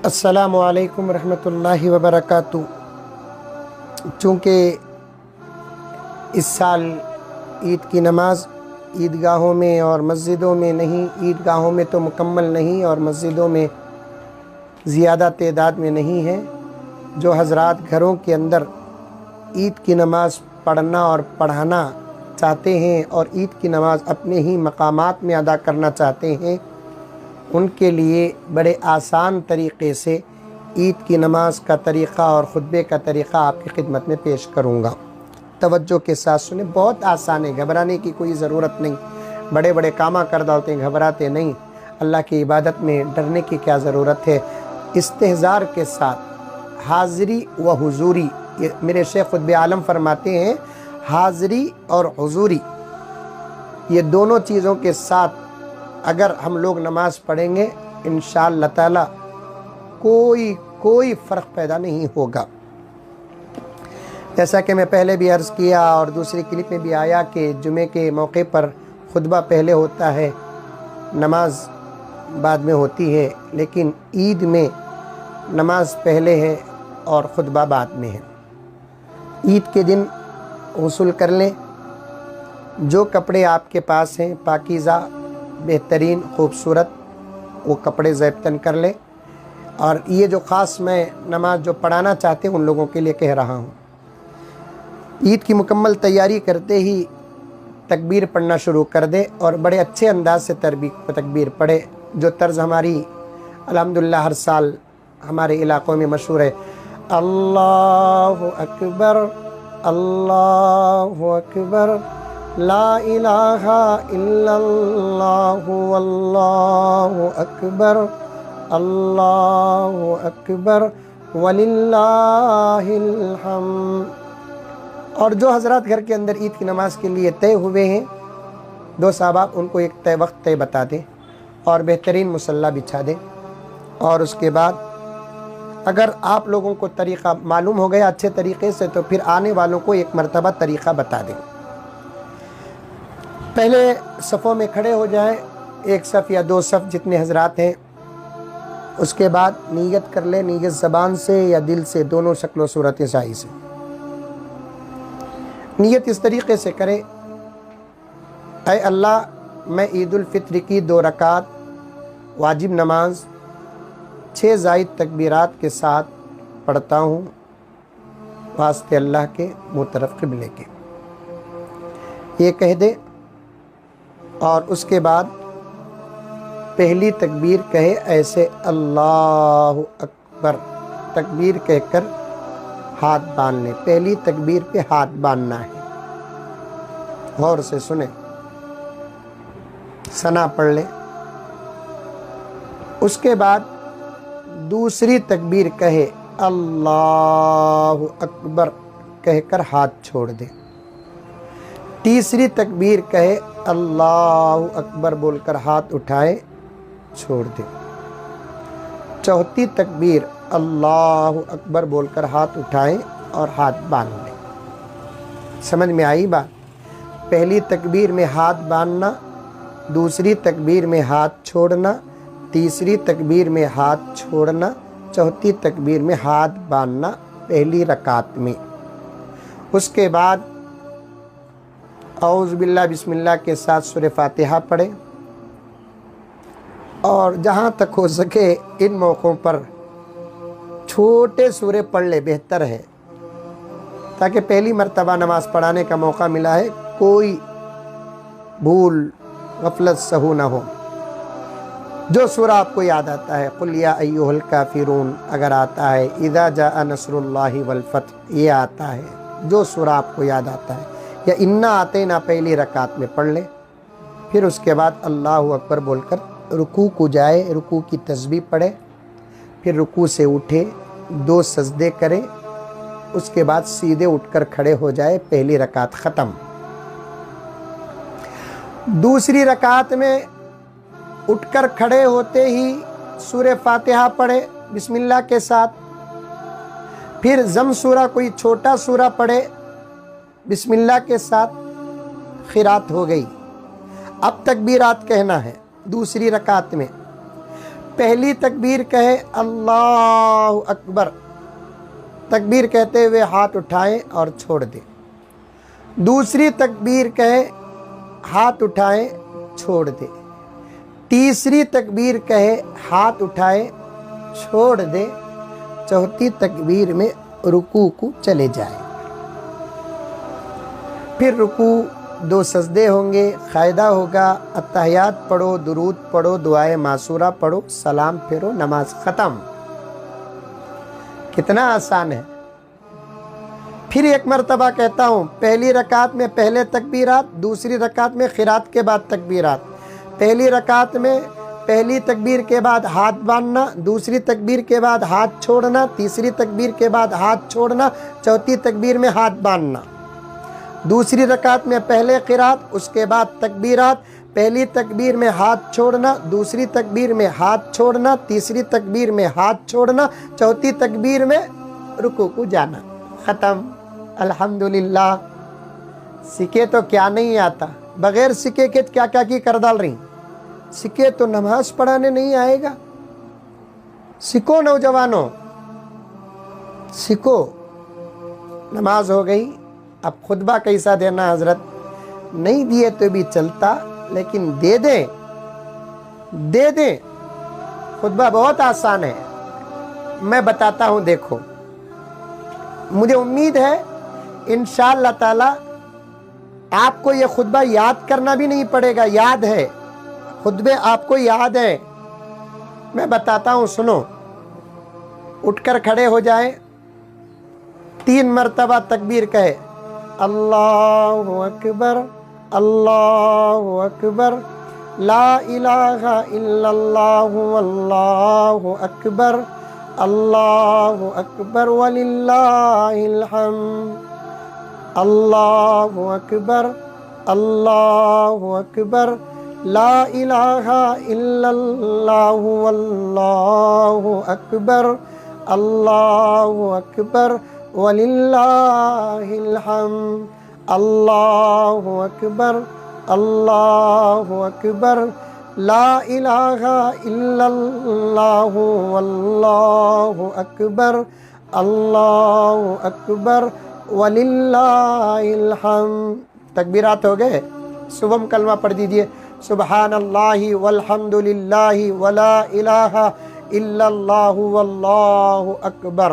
अस्सलामु अलैकुम रहमतुल्लाहि व बरकातुहू। चूँकि इस साल ईद की नमाज ईदगाहों में और मस्जिदों में नहीं, ईदगाहों में तो मुकम्मल नहीं और मस्जिदों में ज़्यादा तादाद में नहीं है। जो हज़रात घरों के अंदर ईद की नमाज़ पढ़ना और पढ़ाना चाहते हैं और ईद की नमाज़ अपने ही मकामात में अदा करना चाहते हैं, उनके लिए बड़े आसान तरीक़े से ईद की नमाज का तरीक़ा और ख़ुतबे का तरीक़ा आपकी खिदमत में पेश करूँगा। तवज्जो के साथ सुने, बहुत आसान है, घबराने की कोई ज़रूरत नहीं। बड़े बड़े कामा कर डालते हैं, घबराते नहीं। अल्लाह की इबादत में डरने की क्या ज़रूरत है। इस्तेहज़ार के साथ हाज़री व हुज़ूरी, ये मेरे शेख ख़ुतबे आलम फरमाते हैं, हाज़री और हुज़ूरी ये दोनों चीज़ों के साथ अगर हम लोग नमाज़ पढ़ेंगे इंशाअल्लाह ताला कोई फ़र्क पैदा नहीं होगा। जैसा कि मैं पहले भी अर्ज़ किया और दूसरी क्लिप में भी आया कि जुमे के मौके पर खुतबा पहले होता है, नमाज बाद में होती है, लेकिन ईद में नमाज पहले है और खुतबा बाद में है। ईद के दिन वसूल कर लें, जो कपड़े आपके पास हैं पाकीज़ा बेहतरीन खूबसूरत, वो कपड़े ज़ेबतन कर लें। और ये जो ख़ास मैं नमाज जो पढ़ाना चाहते हैं उन लोगों के लिए कह रहा हूँ, ईद की मुकम्मल तैयारी करते ही तकबीर पढ़ना शुरू कर दे और बड़े अच्छे अंदाज से तकबीर पढ़े। जो तर्ज़ हमारी अल्हम्दुलिल्लाह हर साल हमारे इलाक़ों में मशहूर है, अल्लाहु अकबर अल्लाहु अकबर ला इलाहा इल्लल्लाहु अल्लाहु अकबर वलिल्लाहिल हम्द। और जो हज़रात घर के अंदर ईद की नमाज़ के लिए तय हुए हैं, दो साहब उनको एक तय वक्त तय बता दें और बेहतरीन मुसल्ला बिछा दें। और उसके बाद अगर आप लोगों को तरीक़ा मालूम हो गया अच्छे तरीक़े से, तो फिर आने वालों को एक मरतबा तरीक़ा बता दें। पहले सफ़ों में खड़े हो जाएं, एक सफ़ या दो सफ़ जितने हज़रात हैं। उसके बाद नीयत कर ले, नीयत ज़बान से या दिल से, दोनों शक्ल सूरत सही से। नीयत इस तरीक़े से करें, ऐ अल्लाह, मैं ईद उल फित्र की 2 रकात वाजिब नमाज 6 ज़ायद तकबीरात के साथ पढ़ता हूँ, वास्ते अल्लाह के मुँह तरफ क़िबले के, ये कह दे। और उसके बाद पहली तकबीर कहे ऐसे अल्लाहु अकबर, तकबीर कहकर हाथ बांध लें। पहली तकबीर पे हाथ बांधना है, गौर से सुने, सना पढ़ लें। उसके बाद दूसरी तकबीर कहे अल्लाहु अकबर कहकर हाथ छोड़ दे। तीसरी तकबीर कहे अल्लाहु अकबर बोलकर हाथ उठाए छोड़ दे। चौथी तकबीर अल्लाहु अकबर बोलकर हाथ उठाएं और हाथ बांध लें। समझ में आई बात? पहली तकबीर में हाथ बांधना, दूसरी तकबीर में हाथ छोड़ना, तीसरी तकबीर में हाथ छोड़ना, चौथी तकबीर में हाथ बांधना पहली रकात में। उसके बाद औज़ु बिल्लाह बिस्मिल्लाह के साथ सूरह फातिहा पढ़े। और जहाँ तक हो सके इन मौक़ों पर छोटे सूरे पढ़ ले, बेहतर है, ताकि पहली मर्तबा नमाज़ पढ़ाने का मौका मिला है, कोई भूल गफलत सहू ना हो। जो सूरा आपको याद आता है, कुल या अय्युहल काफिरून अगर आता है, इज़ा जाअ नस्रुल्लाहि वल फतह ये आता है, जो सूरा आपको याद आता है, या इन्ना आते ना पहली रकात में पढ़ ले। फिर उसके बाद अल्लाहु अकबर बोलकर रुकू को जाए, रुकू की तस्बीह पढ़े, फिर रुकू से उठे, 2 सजदे करे, उसके बाद सीधे उठकर खड़े हो जाए, पहली रकात ख़त्म। दूसरी रकात में उठकर खड़े होते ही सूरह फातिहा पढ़े बिस्मिल्लाह के साथ, फिर ज़म सूरा कोई छोटा सूरा पढ़े बिस्मिल्लाह के साथ, खिरात हो गई। अब तकबीरात कहना है दूसरी रकात में, पहली तकबीर कहे अल्लाहु अकबर, तकबीर कहते हुए हाथ उठाएं और छोड़ दें। दूसरी तकबीर कहे हाथ उठाएं छोड़ दें। तीसरी तकबीर कहे हाथ उठाएं छोड़ दें। चौथी तकबीर में रुकू को चले जाए। फिर रुकू 2 सजदे होंगे, क़ायदा होगा, अत्तहियात पढ़ो, दुरूद पढ़ो, दुआए मासूरा पढ़ो, सलाम फेरो, नमाज ख़त्म। कितना आसान है। फिर एक मरतबा कहता हूँ, पहली रकात में पहले तकबीरात, दूसरी रकात में क़िरात के बाद तकबीरात। पहली रकात में पहली तकबीर के बाद हाथ बांधना, दूसरी तकबीर के बाद हाथ छोड़ना, तीसरी तकबीर के बाद हाथ छोड़ना, चौथी तकबीर में हाथ बांधना। दूसरी रकात में पहले क़िरात, उसके बाद तकबीरात। पहली तकबीर में हाथ छोड़ना, दूसरी तकबीर में हाथ छोड़ना, तीसरी तकबीर में हाथ छोड़ना, चौथी तकबीर में रुकू को जाना। ख़त्म। अल्हम्दुलिल्लाह। सीखे तो क्या नहीं आता, बगैर सीखे के क्या क्या की कर डाल रही। सीखे तो नमाज पढ़ाने नहीं आएगा। सीखो नौजवानों, सीखो। नमाज हो गई, अब खुतबा कैसा देना हजरत, नहीं दिए तो भी चलता, लेकिन दे दें, दे दें। खुतबा बहुत आसान है, मैं बताता हूँ। देखो, मुझे उम्मीद है इंशाअल्लाह ताला आपको ये खुतबा याद करना भी नहीं पड़ेगा, याद है, खुतबे आपको याद है। मैं बताता हूँ, सुनो। उठकर खड़े हो जाए, 3 मरतबा तकबीर कहे, अल्लाहु अकबर, अल्लाहु अकबर, ला इलाहा इल्लल्लाहु अल्लाहु अकबर, अल्लाहु अकबर वलिल्लाहिल हम्द, अल्लाहु अकबर, अल्लाहु अकबर, ला इलाहा इल्लल्लाहु अल्लाहु अकबर, अल्लाहु अकबर वलिल्लाहिल हम्द, अल्लाहु अकबर, अल्लाहु अकबर, ला इलाहा इल्लल्लाहु अल्लाहु अकबर, अल्लाहु अकबर वलिल्लाहिल हम्द। तकबीरात हो गए। सुबह कलमा पढ़ दीजिए, सुबहानल्लाहि वल्हम्दुलिल्लाहि वला इलाहा इल्लल्लाहु वल्लाहु अकबर,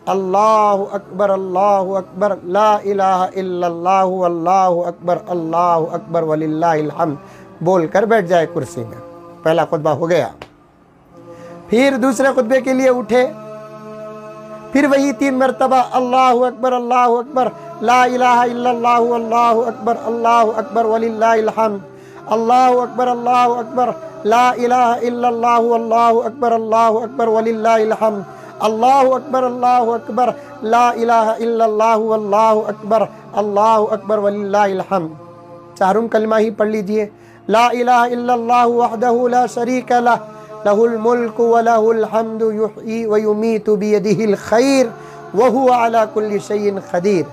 अल्लाहु अकबर, अल्लाहु अकबर, ला इलाहा इल्लल्लाहु वल्लाहु अकबर, अल्लाहु अकबर वलिल्लाहिल हम्द। बोल कर बैठ जाए कुर्सी में। पहला खुतबा हो गया। फिर दूसरे खुतबे के लिए उठे, फिर वही 3 मरतबा अल्लाहु अकबर, अल्लाहु अकबर, ला इलाहा इल्लल्लाहु अल्लाहु अकबर, अल्लाहु अकबर वलिल्लाहिल हम्द, अल्लाहु अकबर, अल्लाहु अकबर, ला इलाहा इल्लल्लाहु अल्लाहु अकबर, अल्लाहु अकबर वलिल्लाहिल हम्द, अल्लाहु अकबर, अल्लाहु अकबर, ला इलाहा इल्लल्लाहु अल्लाहु अकबर, अल्लाहु अकबर वलिल्लाहिल हम्द। चारों कलमा ही पढ़ लीजिए। ला इलाहा इल्लल्लाहु वहदहु ला शरीका लह, लहुल मुल्कु व लहुल हम्दु युहयी व युमीतु बियदिहिल खैर व हुवा अला कुल्ली शैइन क़दीर।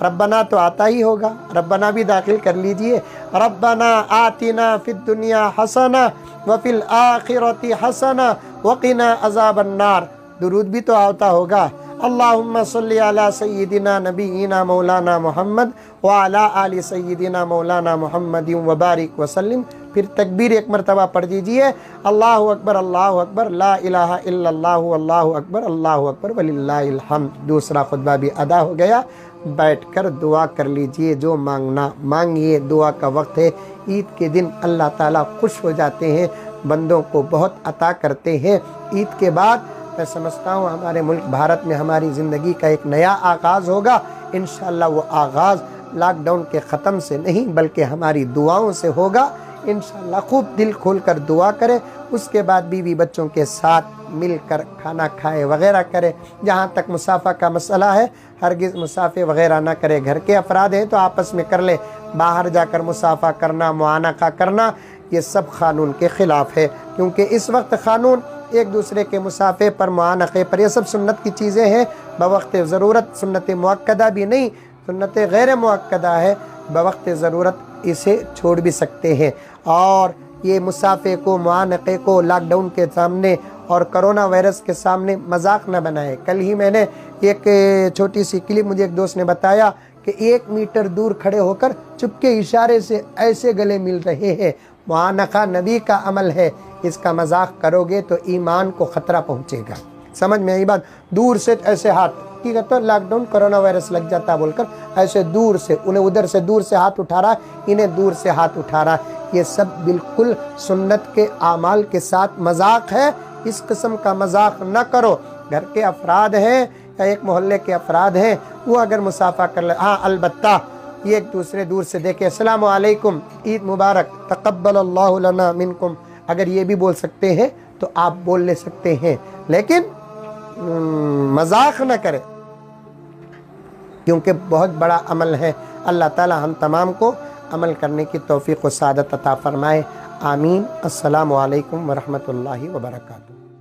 रब्बना तो आता ही होगा, रब्बना भी दाखिल कर लीजिए। रब्बना आतिना फिद दुनिया हसना व फिल आखिरति हसना व क़िना अज़ाबन नार। दुरूद भी तो आता होगा। अल्लाहुम्मा सल्ली अला सय्यिदिना नबीना मौलाना मोहम्मद व अला आलि सय्यिदिना मौलाना मुहम्मदिन व बारिक वसल्लम। फिर तकबीर एक मरतबा पढ़ दीजिए, अल्लाहु अकबर, अल्लाहु अकबर, ला इलाहा इल्लल्लाहु अल्लाहु अकबर, अल्लाहु अकबर वलिल्लाहिल हम्द। दूसरा खुतबा भी अदा हो गया। बैठकर दुआ कर लीजिए, जो मांगना मांगिए। दुआ का वक्त है। ईद के दिन अल्लाह ताला खुश हो जाते हैं, बंदों को बहुत अता करते हैं। ईद के बाद मैं समझता हूँ हमारे मुल्क भारत में हमारी ज़िंदगी का एक नया आगाज़ होगा। इंशाअल्लाह वो आगाज़ लॉकडाउन के ख़त्म से नहीं बल्कि हमारी दुआओं से होगा। इंशाअल्लाह खूब दिल खोल कर दुआ करें। उसके बाद बीवी बच्चों के साथ मिलकर खाना खाए वगैरह करें। जहाँ तक मुसाफ़ा का मसला है, हरगिज़ मुसाफ़े वगैरह ना करें। घर के अफराद हैं तो आपस में कर ले। बाहर जाकर मुसाफ़ा करना, मुआनका करना, ये सब क़ानून के ख़िलाफ़ है। क्योंकि इस वक्त क़ानून एक दूसरे के मुसाफ़े पर, मुआनक़े पर, ये सब सुन्नत की चीज़ें हैं। बवक्त ज़रूरत सुन्नत मुअक्कदा भी नहीं, सुन्नत गैर मुअक्कदा है। बवक्त ज़रूरत इसे छोड़ भी सकते हैं। और ये मुसाफ़े को, मुआनक़े को लॉकडाउन के सामने और कोरोना वायरस के सामने मजाक न बनाए। कल ही मैंने एक छोटी सी क्लिप, मुझे एक दोस्त ने बताया कि 1 मीटर दूर खड़े होकर चुपके इशारे से ऐसे गले मिल रहे हैं। मुआनका नबी का अमल है, इसका मजाक करोगे तो ईमान को ख़तरा पहुँचेगा। समझ में आई बात? दूर से ऐसे हाथ की कहते, लॉकडाउन कोरोना वायरस लग जाता बोलकर ऐसे दूर से, उन्हें उधर से दूर से हाथ उठा रहा, इन्हें दूर से हाथ उठा रहा। ये सब बिल्कुल सुन्नत के आमाल के साथ मजाक है। इस किस्म का मजाक न करो। घर के अफराद हैं या एक मोहल्ले के अफराद हैं, वो अगर मुसाफा कर ले, हाँ अलबत्ता ये एक दूसरे दूर से देखे, अस्सलामु अलैकुम, ईद मुबारक, तक़ब्बलल्लाहु लना मिनकुम, अगर ये भी बोल सकते हैं तो आप बोल ले सकते हैं, लेकिन मजाक न करें, क्योंकि बहुत बड़ा अमल है। अल्लाह ताला हम तमाम को अमल करने की तौफीक व सादत अता फरमाए। आमीन। अस्सलामु अलैकुम व रहमतुल्लाहि व बरकातुहू।